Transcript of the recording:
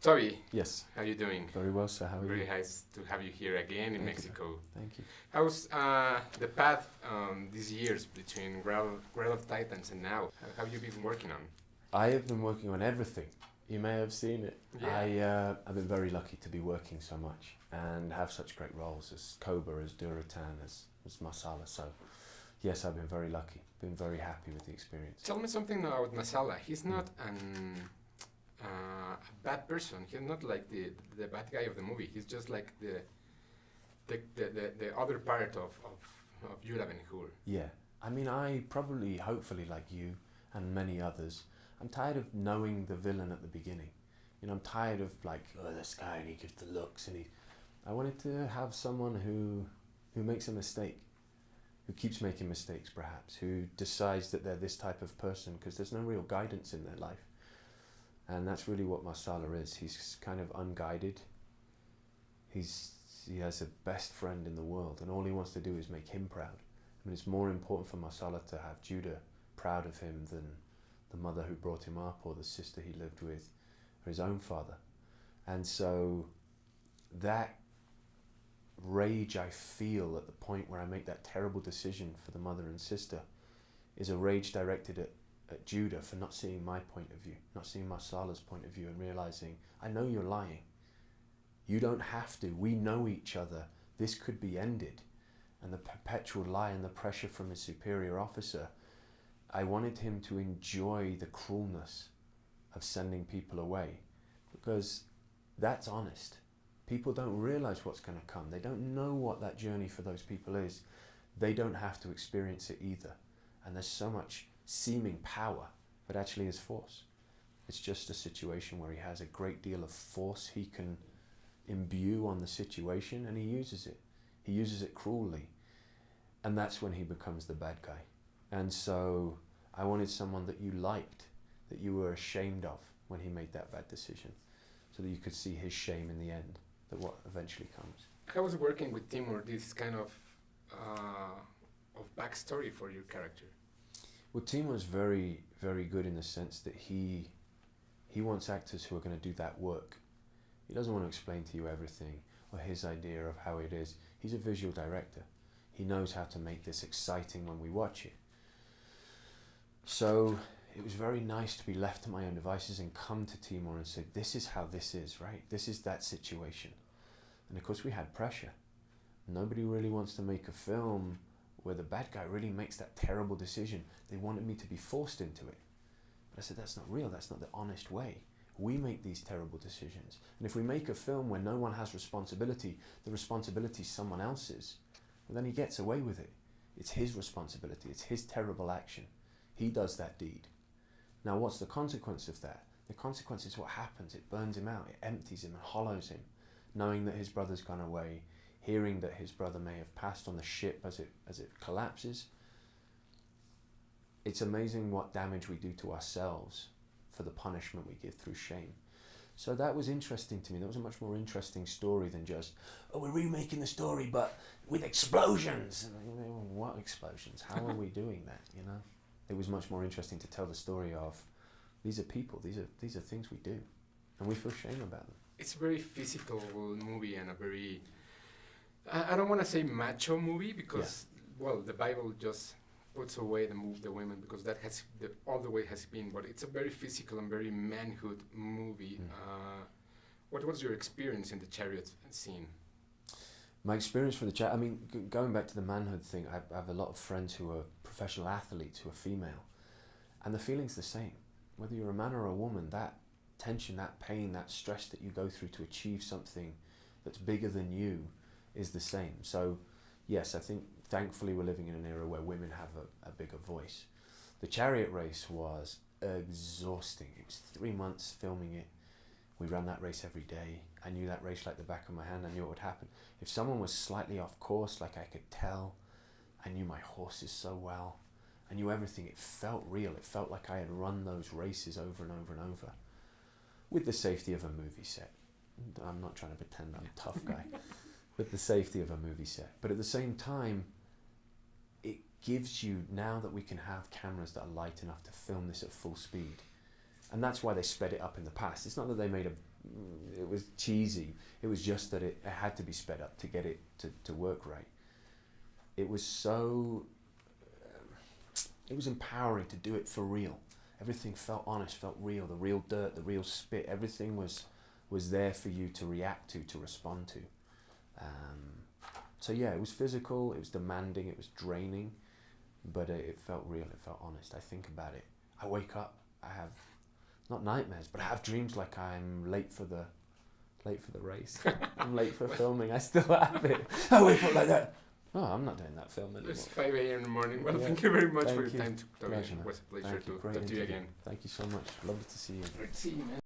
Toby, Yes. how are you doing? Very well, sir. How are Very you? nice to have you here again in Thank you. Mexico. Thank you. How's the path these years between Grail of Titans and now? How have you been working on? I have been working on everything. You may have seen it. Yeah. I've been very lucky to be working so much and have such great roles as Koba, as Duratan, as Masala. So, yes, I've been very lucky. Been very happy with the experience. Tell me something about Masala. He's not a bad person. He's not like the bad guy of the movie. He's just like the other part of Yura Ben-Hur. Yeah. I mean, I probably, hopefully, like you and many others, I'm tired of knowing the villain at the beginning. You know, I'm tired of like, oh, this guy, and he gives the looks, and I wanted to have someone who makes a mistake, who keeps making mistakes perhaps, who decides that they're this type of person because there's no real guidance in their life. And that's really what Marsala is. He's kind of unguided. He has a best friend in the world, and all he wants to do is make him proud. I mean, it's more important for Marsala to have Judah proud of him than the mother who brought him up, or the sister he lived with, or his own father. And so that rage I feel at the point where I make that terrible decision for the mother and sister is a rage directed at Judah for not seeing my point of view, not seeing Marsala's point of view, and realizing, I know you're lying. You don't have to. We know each other. This could be ended. And the perpetual lie and the pressure from his superior officer, I wanted him to enjoy the cruelness of sending people away, because that's honest. People don't realize what's going to come. They don't know what that journey for those people is. They don't have to experience it either. And there's so much seeming power, but actually is force. It's just a situation where he has a great deal of force he can imbue on the situation, and he uses it. He uses it cruelly. And that's when he becomes the bad guy. And so I wanted someone that you liked, that you were ashamed of when he made that bad decision, so that you could see his shame in the end, that what eventually comes. How was working with Timur, this kind of backstory for your character? Well, Timur's very, very good in the sense that he wants actors who are going to do that work. He doesn't want to explain to you everything or his idea of how it is. He's a visual director. He knows how to make this exciting when we watch it. So it was very nice to be left to my own devices and come to Timur and say, this is how this is, right? This is that situation. And of course we had pressure. Nobody really wants to make a film where the bad guy really makes that terrible decision. They wanted me to be forced into it. But I said, that's not real. That's not the honest way. We make these terrible decisions. And if we make a film where no one has responsibility, the responsibility is someone else's, well, then he gets away with it. It's his responsibility. It's his terrible action. He does that deed. Now, what's the consequence of that? The consequence is what happens. It burns him out. It empties him and hollows him, knowing that his brother's gone away, hearing that his brother may have passed on the ship as it collapses. It's amazing what damage we do to ourselves for the punishment we give through shame. So that was interesting to me. That was a much more interesting story than just, oh, we're remaking the story, but with explosions. What explosions? How are we doing that, you know? It was much more interesting to tell the story of, these are people, these are things we do, and we feel shame about them. It's a very physical movie and a very, I don't want to say macho movie because, well, the Bible just puts away the women because that has all the way has been, but it's a very physical and very manhood movie. What was your experience in the chariot scene? My experience for the chariot, I mean, going back to the manhood thing, I have a lot of friends who are professional athletes who are female, and the feeling's the same. Whether you're a man or a woman, that tension, that pain, that stress that you go through to achieve something that's bigger than you is the same. So yes, I think thankfully we're living in an era where women have a bigger voice. The chariot race was exhausting. It was 3 months filming it. We ran that race every day. I knew that race like the back of my hand. I knew what would happen. If someone was slightly off course, like I could tell, I knew my horses so well. I knew everything. It felt real. It felt like I had run those races over and over and over with the safety of a movie set. I'm not trying to pretend I'm a tough guy. With the safety of a movie set. But at the same time, it gives you, now that we can have cameras that are light enough to film this at full speed, And that's why they sped it up in the past. It's not that they made it was cheesy. It was just that it had to be sped up to get it to work right. It was so, it was empowering to do it for real. Everything felt honest, felt real. The real dirt, the real spit, everything was there for you to react to respond to. So yeah, it was physical, it was demanding, it was draining, but it felt real, it felt honest. I think about it. I wake up, I have, not nightmares, but I have dreams like I'm late for the race. I'm late for filming, I still have it. I wake up like that. Oh, I'm not doing that film anymore. It's 5 a.m. in the morning. Well, Yeah. thank you very much Thank for your you. time, Toby. Pleasure, It man. was a pleasure Thank you. to Great talk to you interview. again. Thank you so much. Lovely to see you. Great to see you, man.